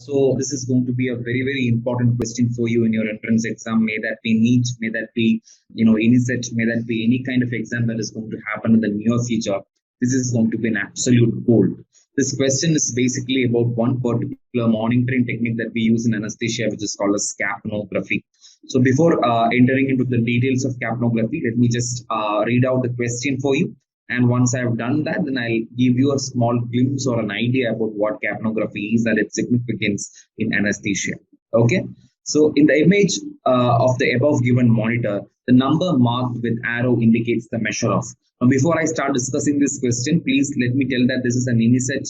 So this is going to be a very, very important question for you in your entrance exam. May that be NEET, may that be, INI-CET, may that be any kind of exam that is going to happen in the near future. This is going to be an absolute gold. This question is basically about one particular monitoring technique that we use in anesthesia, which is called as capnography. So before entering into the details of capnography, let me just read out the question for you. And once I have done that, then I'll give you a small glimpse or an idea about what capnography is and its significance in anesthesia. Okay. So in the image of the above given monitor, the number marked with arrow indicates the measure of. Now, before I start discussing this question, please let me tell that this is an INI-CET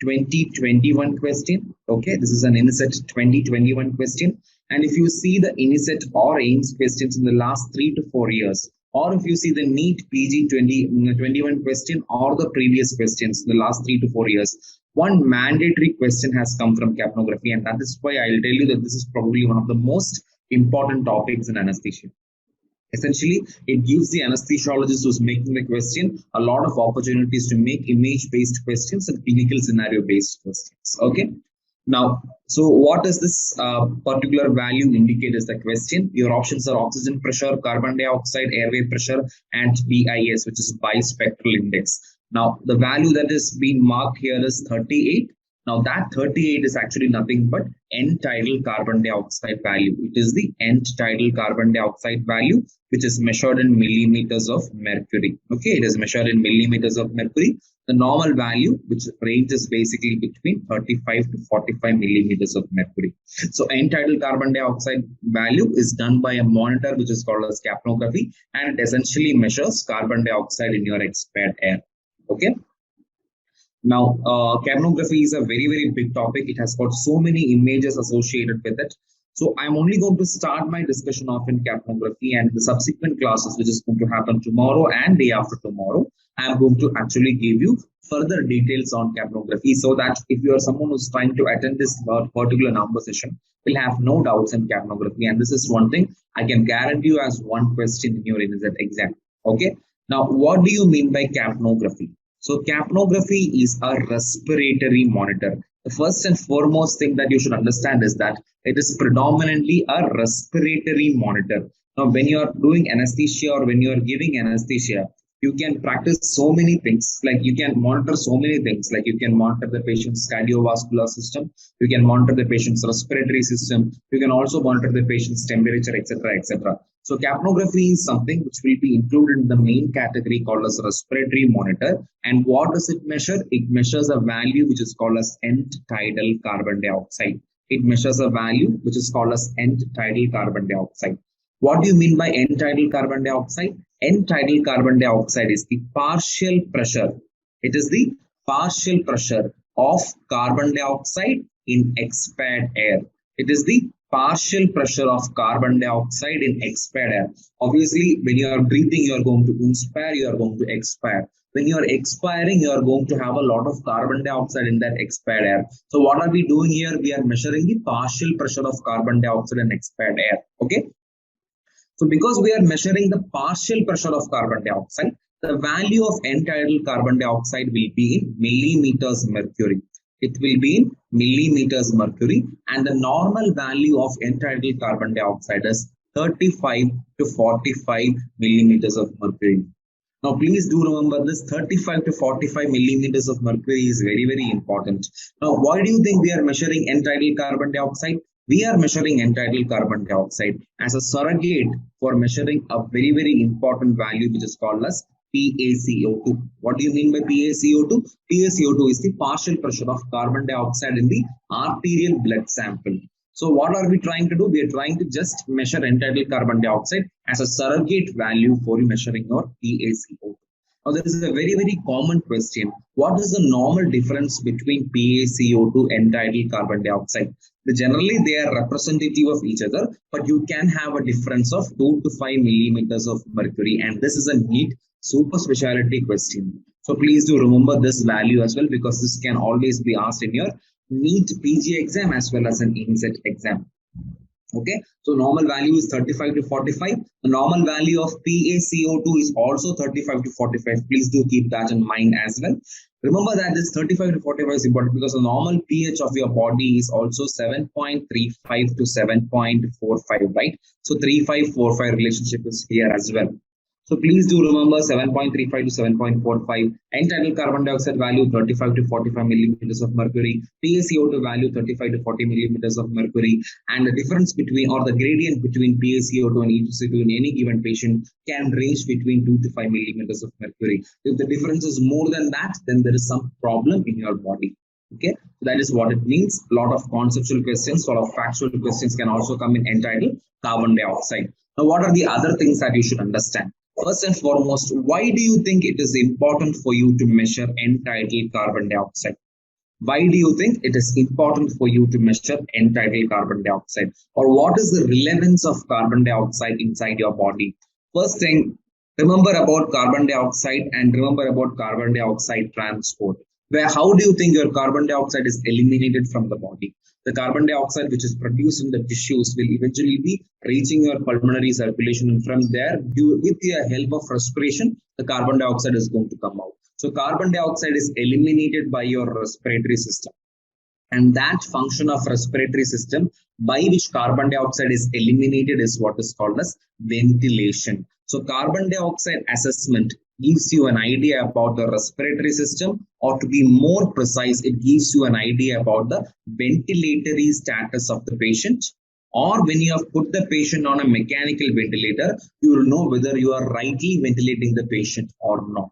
2021 question. Okay, this is an INI-CET 2021 question. And if you see the INI-CET or AIMS questions in the last 3 to 4 years, or if you see the NEET PG 2021 question or the previous questions in the last 3 to 4 years, one mandatory question has come from capnography, and that is why I'll tell you that this is probably one of the most important topics in anesthesia. Essentially, it gives the anesthesiologist who's making the question a lot of opportunities to make image-based questions and clinical scenario-based questions. Okay. Now, so what does this particular value indicate is the question? Your options are oxygen pressure, carbon dioxide, airway pressure, and BIS, which is bispectral index. Now, the value that is being marked here is 38. Now, that 38 is actually nothing but end-tidal carbon dioxide value. It is the end-tidal carbon dioxide value, which is measured in millimeters of mercury. Okay, it is measured in millimeters of mercury. The normal value, which ranges basically between 35 to 45 millimeters of mercury. So end-tidal carbon dioxide value is done by a monitor, which is called as capnography, and it essentially measures carbon dioxide in your expired air. Okay. Now, capnography is a very, very big topic. It has got so many images associated with it. So I'm only going to start my discussion off in capnography, and the subsequent classes, which is going to happen tomorrow and day after tomorrow, I'm going to actually give you further details on capnography, so that if you are someone who's trying to attend this particular number session, will have no doubts in capnography. And this is one thing I can guarantee you as one question in your INI-CET exam. Okay. Now, what do you mean by capnography? So capnography is a respiratory monitor. The first and foremost thing that you should understand is that it is predominantly a respiratory monitor. Now, when you are doing anesthesia or when you are giving anesthesia, you can practice so many things, like you can monitor so many things, like you can monitor the patient's cardiovascular system, you can monitor the patient's respiratory system, you can also monitor the patient's temperature, etc., etc. So capnography is something which will be included in the main category called as respiratory monitor. And what does it measure? It measures a value which is called as end-tidal carbon dioxide. It measures a value which is called as end-tidal carbon dioxide. What do you mean by end-tidal carbon dioxide? End-tidal carbon dioxide is the partial pressure. It is the partial pressure of carbon dioxide in expired air. It is the partial pressure of carbon dioxide in expired air. Obviously, when you are breathing, you are going to inspire, you are going to expire. When you are expiring, you are going to have a lot of carbon dioxide in that expired air. So what are we doing here? We are measuring the partial pressure of carbon dioxide in expired air. Okay. So because we are measuring the partial pressure of carbon dioxide, the value of end-tidal carbon dioxide will be in millimeters mercury. It will be in millimeters mercury, and the normal value of end-tidal carbon dioxide is 35 to 45 millimeters of mercury. Now, please do remember this 35 to 45 millimeters of mercury is very, very important. Now, why do you think we are measuring end-tidal carbon dioxide? We are measuring end-tidal carbon dioxide as a surrogate for measuring a very, very important value, which is called as PaCO2. What do you mean by PaCO2? PaCO2 is the partial pressure of carbon dioxide in the arterial blood sample. So what are we trying to do? We are trying to just measure end-tidal carbon dioxide as a surrogate value for measuring your PaCO2. Now, this is a very, very common question. What is the normal difference between PaCO2 and end-tidal carbon dioxide? Generally, they are representative of each other, but you can have a difference of 2 to 5 millimeters of mercury. And this is a NEET super specialty question. So please do remember this value as well, because this can always be asked in your NEET PG exam as well as an INI-CET exam. Okay, so normal value is 35 to 45. The normal value of PaCO2 is also 35 to 45. Please do keep that in mind as well. Remember that this 35 to 45 is important because the normal pH of your body is also 7.35 to 7.45, right? So 3545 relationship is here as well. So please do remember 7.35 to 7.45. Entitled carbon dioxide value 35 to 45 millimeters of mercury. PaCO2 value 35 to 40 millimeters of mercury. And the difference between or the gradient between PaCO2 and E2C2 in any given patient can range between 2 to 5 millimeters of mercury. If the difference is more than that, then there is some problem in your body. Okay, so that is what it means. A lot of conceptual questions, a lot of factual questions can also come in entitled carbon dioxide. Now, what are the other things that you should understand? First and foremost, why do you think it is important for you to measure entitled carbon dioxide? Why do you think it is important for you to measure entitled carbon dioxide? Or what is the relevance of carbon dioxide inside your body? First thing, remember about carbon dioxide and remember about carbon dioxide transport. Where how do you think your carbon dioxide is eliminated from the body? The carbon dioxide which is produced in the tissues will eventually be reaching your pulmonary circulation, and from there, with the help of respiration, the carbon dioxide is going to come out. So carbon dioxide is eliminated by your respiratory system. And that function of respiratory system by which carbon dioxide is eliminated is what is called as ventilation. So carbon dioxide assessment gives you an idea about the respiratory system, or to be more precise, it gives you an idea about the ventilatory status of the patient. Or when you have put the patient on a mechanical ventilator, you will know whether you are rightly ventilating the patient or not.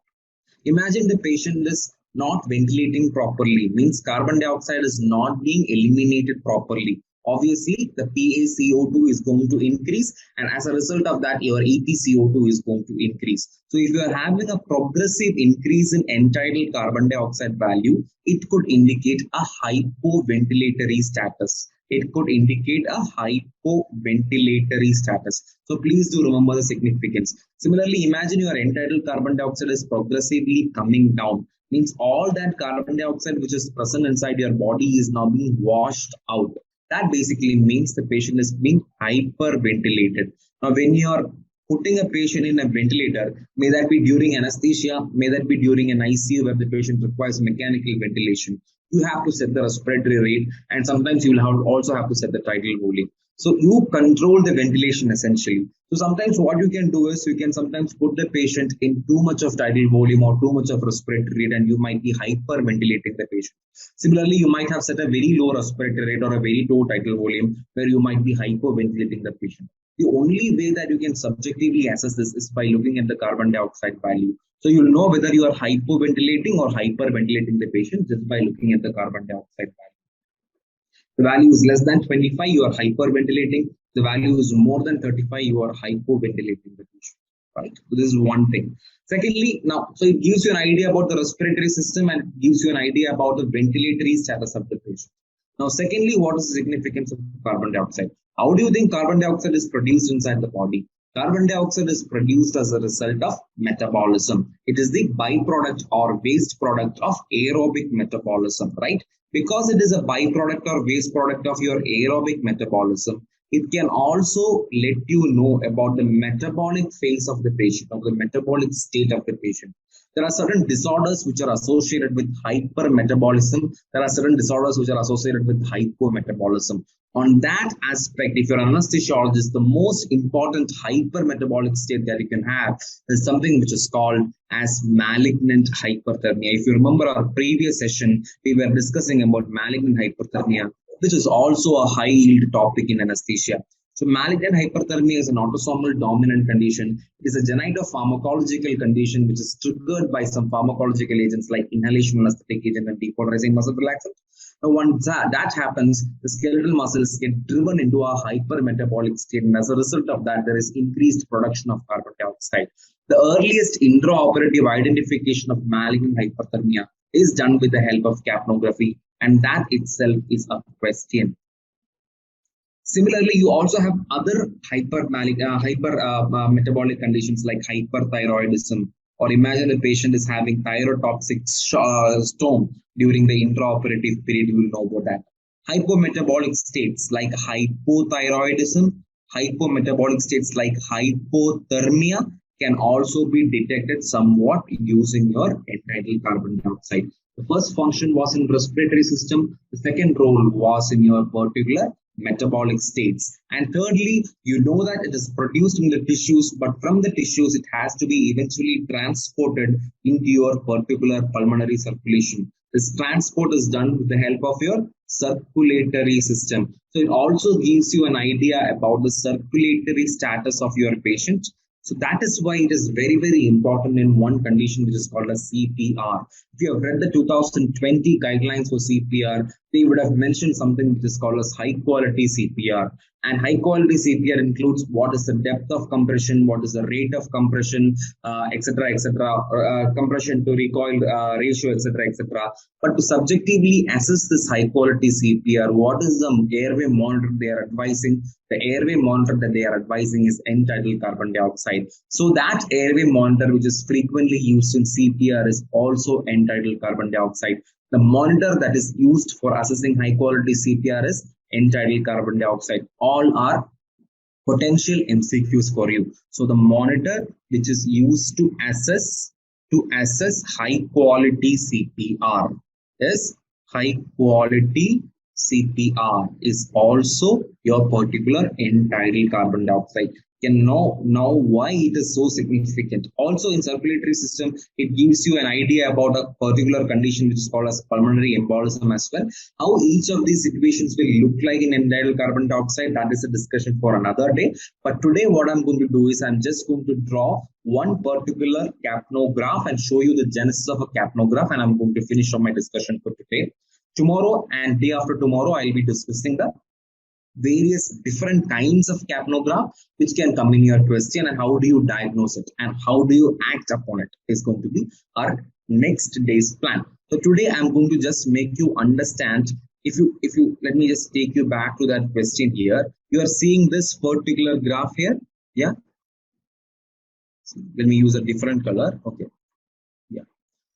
Imagine the patient is not ventilating properly, means carbon dioxide is not being eliminated properly. Obviously, the PaCO2 is going to increase, and as a result of that, your EtCO2 is going to increase. So if you are having a progressive increase in entitled carbon dioxide value, it could indicate a hypoventilatory status. It could indicate a hypoventilatory status. So please do remember the significance. Similarly, imagine your entitled carbon dioxide is progressively coming down. Means all that carbon dioxide which is present inside your body is now being washed out. That basically means the patient is being hyperventilated. Now, when you are putting a patient in a ventilator, may that be during anesthesia, may that be during an ICU where the patient requires mechanical ventilation, you have to set the respiratory rate, and sometimes you will also have to set the tidal volume. So you control the ventilation essentially. So sometimes what you can do is you can sometimes put the patient in too much of tidal volume or too much of respiratory rate, and you might be hyperventilating the patient. Similarly, you might have set a very low respiratory rate or a very low tidal volume where you might be hyperventilating the patient. The only way that you can subjectively assess this is by looking at the carbon dioxide value. So you'll know whether you are hypoventilating or hyperventilating the patient just by looking at the carbon dioxide value. The value is less than 25, you are hyperventilating. The value is more than 35, you are hypoventilating the patient. Right? So this is one thing. Secondly, now, so it gives you an idea about the respiratory system and gives you an idea about the ventilatory status of the patient. Now, secondly, what is the significance of carbon dioxide? How do you think carbon dioxide is produced inside the body? Carbon dioxide is produced as a result of metabolism. It is the byproduct or waste product of aerobic metabolism, right? Because it is a byproduct or waste product of your aerobic metabolism, it can also let you know about the metabolic phase of the patient, of the metabolic state of the patient. There are certain disorders which are associated with hypermetabolism. There are certain disorders which are associated with hypometabolism. On that aspect, if you're an anesthesiologist, the most important hypermetabolic state that you can have is something which is called as malignant hyperthermia. If you remember our previous session, we were discussing about malignant hyperthermia, which is also a high yield topic in anesthesia. So malignant hyperthermia is an autosomal dominant condition. It is a genitopharmacological condition which is triggered by some pharmacological agents like inhalation anesthetic agent and depolarizing muscle relaxant. Now, once that happens, the skeletal muscles get driven into a hypermetabolic state, and as a result of that, there is increased production of carbon dioxide. The earliest intraoperative identification of malignant hyperthermia is done with the help of capnography, and that itself is a question. Similarly, you also have other metabolic conditions like hyperthyroidism, or imagine a patient is having thyrotoxic storm during the intraoperative period, you will know about that. Hypometabolic states like hypothyroidism, hypometabolic states like hypothermia can also be detected somewhat using your entitled carbon dioxide. The first function was in respiratory system. The second role was in your particular metabolic states. And thirdly, you know that it is produced in the tissues, but from the tissues, it has to be eventually transported into your particular pulmonary circulation. This transport is done with the help of your circulatory system. So it also gives you an idea about the circulatory status of your patient. So that is why it is very, very important in one condition which is called a CPR. If you have read the 2020 guidelines for CPR, they would have mentioned something which is called as high quality CPR. And high quality CPR includes what is the depth of compression, what is the rate of compression, etc., compression to recoil ratio, etc. But to subjectively assess this high quality CPR, what is the airway monitor they are advising? The airway monitor that they are advising is entitled carbon dioxide. So that airway monitor, which is frequently used in CPR, is also entitled carbon dioxide. The monitor that is used for assessing high quality CPR is entitled carbon dioxide. All are potential MCQs for you. So the monitor which is used to assess high quality CPR is high quality CPR is also your particular entitled carbon dioxide. Can know now why it is so significant. Also in circulatory system, it gives you an idea about a particular condition which is called as pulmonary embolism as well. How each of these situations will look like in entitled carbon dioxide, that is a discussion for another day. But today what I'm going to do is I'm just going to draw one particular capnograph and show you the genesis of a capnograph, and I'm going to finish on my discussion for today. Tomorrow and day after tomorrow, I'll be discussing the various different kinds of capnograph which can come in your question, and how do you diagnose it and how do you act upon it is going to be our next day's plan. So today I'm going to just make you understand. If you let me just take you back to that question here. You are seeing this particular graph here. Yeah. So let me use a different color. Okay. Yeah.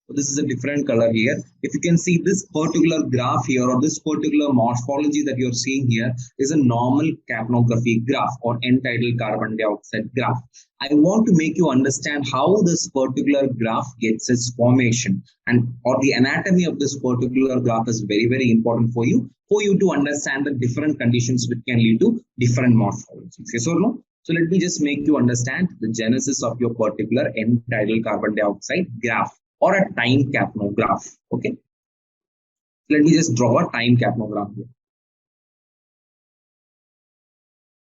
So this is a different color here. If you can see this particular graph here, or this particular morphology that you're seeing here, is a normal capnography graph or entitled carbon dioxide graph. I want to make you understand how this particular graph gets its formation, and or the anatomy of this particular graph is very, very important for you to understand the different conditions which can lead to different morphologies. Yes or no? So let me just make you understand the genesis of your particular entitled carbon dioxide graph, or a time capnograph. Okay. Let me just draw a time capnograph here.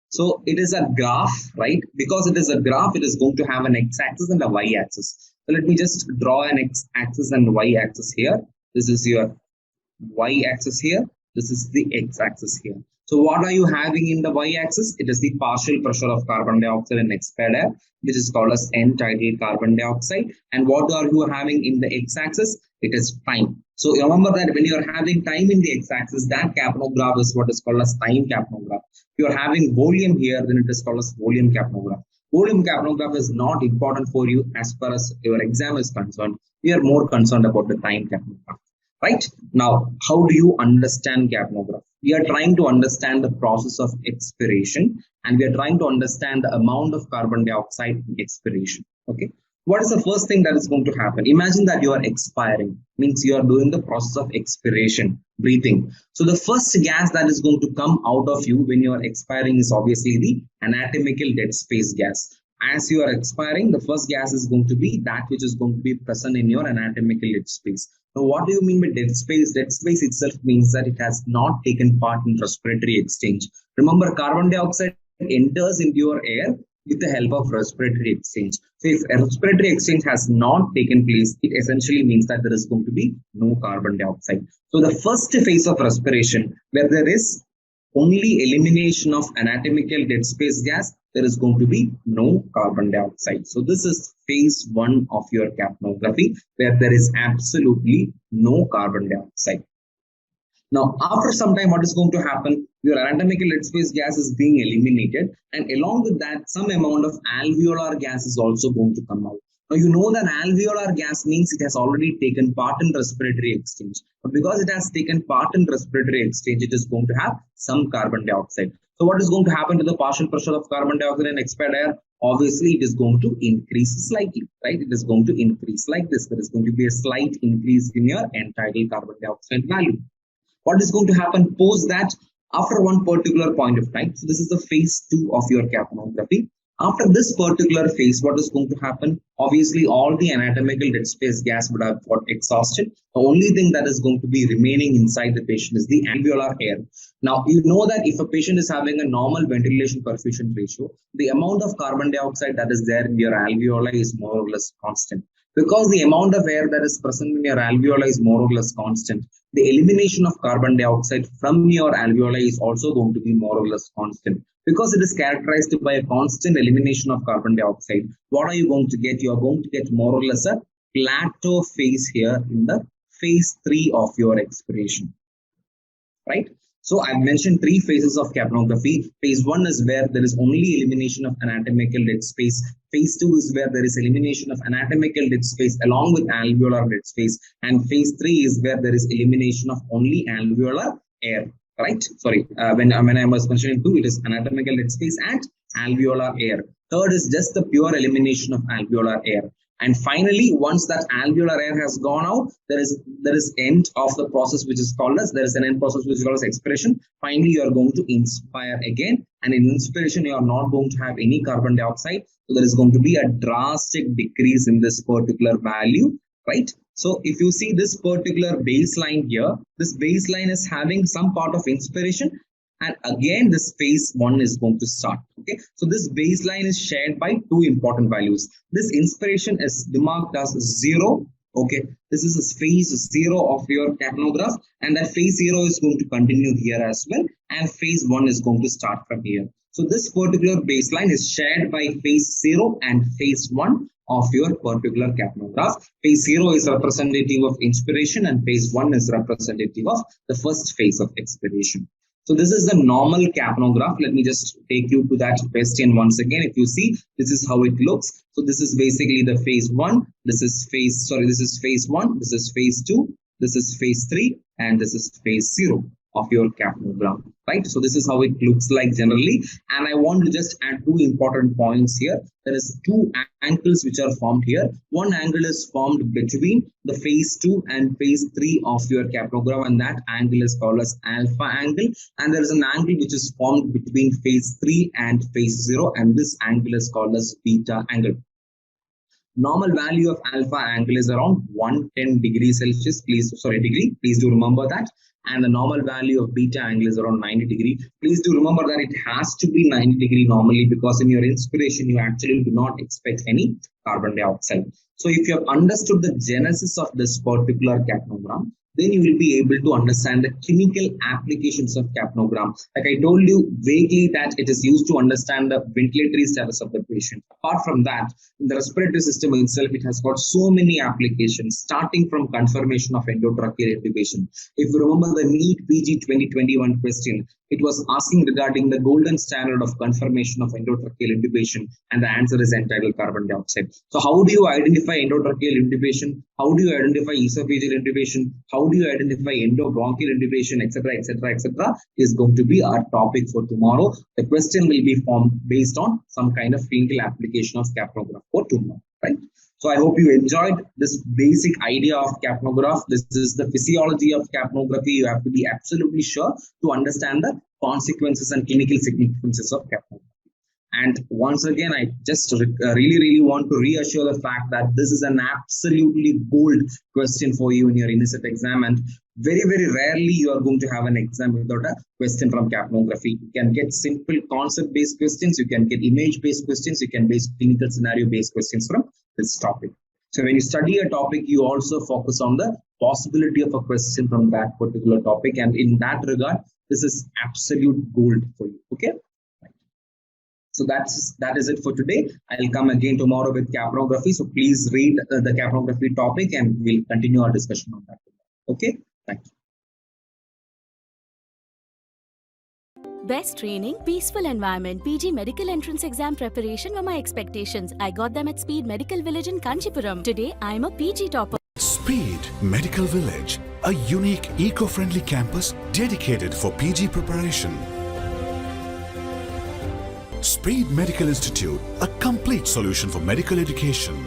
So it is a graph, right? Because it is a graph, it is going to have an x-axis and a y-axis. So let me just draw an x-axis and y-axis here. This is your y-axis here. This is the x-axis here. So what are you having in the y-axis? It is the partial pressure of carbon dioxide in expired air, which is called as entitled carbon dioxide. And what are you having in the x-axis? It is time. So remember that when you are having time in the x-axis, that capnograph is what is called as time capnograph. If you are having volume here, then it is called as volume capnograph. Volume capnograph is not important for you as far as your exam is concerned. We are more concerned about the time capnograph. Right? Now, how do you understand capnograph? We are trying to understand the process of expiration, and we are trying to understand the amount of carbon dioxide in expiration. Okay. What is the first thing that is going to happen? Imagine that you are expiring, means you are doing the process of expiration, breathing. So the first gas that is going to come out of you when you are expiring is obviously the anatomical dead space gas. As you are expiring, the first gas is going to be that which is going to be present in your anatomical dead space. Now, what do you mean by dead space? Dead space itself means that it has not taken part in respiratory exchange. Remember, carbon dioxide enters into your air with the help of respiratory exchange. So if respiratory exchange has not taken place, it essentially means that there is going to be no carbon dioxide. So the first phase of respiration, where there is only elimination of anatomical dead space gas, there is going to be no carbon dioxide. So this is phase 1 of your capnography, where there is absolutely no carbon dioxide. Now, after some time, what is going to happen? Your anatomical dead space gas is being eliminated, and along with that, some amount of alveolar gas is also going to come out. Now you know that alveolar gas means it has already taken part in respiratory exchange. But because it has taken part in respiratory exchange, it is going to have some carbon dioxide. So what is going to happen to the partial pressure of carbon dioxide in expired air? Obviously, it is going to increase slightly, right? It is going to increase like this. There is going to be a slight increase in your entitled carbon dioxide value. What is going to happen post that after one particular point of time? So this is the phase 2 of your capnography. After this particular phase, what is going to happen? Obviously, all the anatomical dead space gas would have got exhausted. The only thing that is going to be remaining inside the patient is the alveolar air. Now, you know that if a patient is having a normal ventilation perfusion ratio, the amount of carbon dioxide that is there in your alveoli is more or less constant. Because the amount of air that is present in your alveoli is more or less constant, the elimination of carbon dioxide from your alveoli is also going to be more or less constant. Because it is characterized by a constant elimination of carbon dioxide, what are you going to get? You are going to get more or less a plateau phase here in the phase 3 of your expiration, right? So I've mentioned 3 phases of capnography. Phase 1 is where there is only elimination of anatomical dead space. Phase 2 is where there is elimination of anatomical dead space along with alveolar dead space. And phase 3 is where there is elimination of only alveolar air, right? Sorry, when I was mentioning 2, it is anatomical dead space and alveolar air. Third is just the pure elimination of alveolar air. And finally, once that alveolar air has gone out, there is end of the process, which is called as, there is an end process which is called as expiration. Finally, you are going to inspire again, and in inspiration you are not going to have any carbon dioxide, so there is going to be a drastic decrease in this particular value, right? So if you see this particular baseline here, this baseline is having some part of inspiration, and again this phase 1 is going to start. Okay, so this baseline is shared by 2 important values. This inspiration is demarked as 0. Okay, this is a phase 0 of your capnograph, and that phase 0 is going to continue here as well, and phase 1 is going to start from here. So this particular baseline is shared by phase 0 and phase 1 of your particular capnograph. Phase 0 is representative of inspiration, and phase 1 is representative of the first phase of expiration. So this is the normal capnograph. Let me just take you to that question once again. If you see, this is how it looks. So this is basically the phase 1. This is phase 1. This is phase 2. This is phase 3. And this is phase 0 of your capnograph, right? So this is how it looks like generally. And I want to just add 2 important points here. There is 2 angles which are formed here. One angle is formed between the phase 2 and phase 3 of your capnograph, and that angle is called as alpha angle. And there is an angle which is formed between phase 3 and phase 0, and this angle is called as beta angle. Normal value of alpha angle is around 110 degrees Celsius. Please do remember that. And the normal value of beta angle is around 90 degree. Please do remember that it has to be 90 degree normally, because in your inspiration, you actually do not expect any carbon dioxide. So if you have understood the genesis of this particular capnogram, then you will be able to understand the clinical applications of capnogram. Like I told you vaguely that it is used to understand the ventilatory status of the patient. Apart from that, in the respiratory system itself, it has got so many applications, starting from confirmation of endotracheal intubation. If you remember the NEET PG 2021 question, it was asking regarding the golden standard of confirmation of endotracheal intubation, and the answer is entitled carbon dioxide. So how do you identify endotracheal intubation? How do you identify esophageal intubation? How do you identify endobronchial intubation, etc., etc., etc., is going to be our topic for tomorrow. The question will be formed based on some kind of clinical application of capnograph for tomorrow, right? So I hope you enjoyed this basic idea of capnograph. This is the physiology of capnography. You have to be absolutely sure to understand the consequences and clinical significances of capnography. And once again, I just really want to reassure the fact that this is an absolutely gold question for you in your INI-CET exam. And very rarely you are going to have an exam without a question from capnography. You can get simple concept-based questions. You can get image-based questions. You can get clinical scenario-based questions from this topic. So when you study a topic, you also focus on the possibility of a question from that particular topic. And in that regard, this is absolute gold for you. Okay. So that is it for today. I'll come again tomorrow with capnography. So please read the capnography topic, and we'll continue our discussion on that. Okay. Thank you. Best training, peaceful environment, PG medical entrance exam preparation were my expectations. I got them at Speed Medical Village in Kanchipuram. Today, I am a PG topper. Speed Medical Village, a unique eco-friendly campus dedicated for PG preparation. Speed Medical Institute, a complete solution for medical education.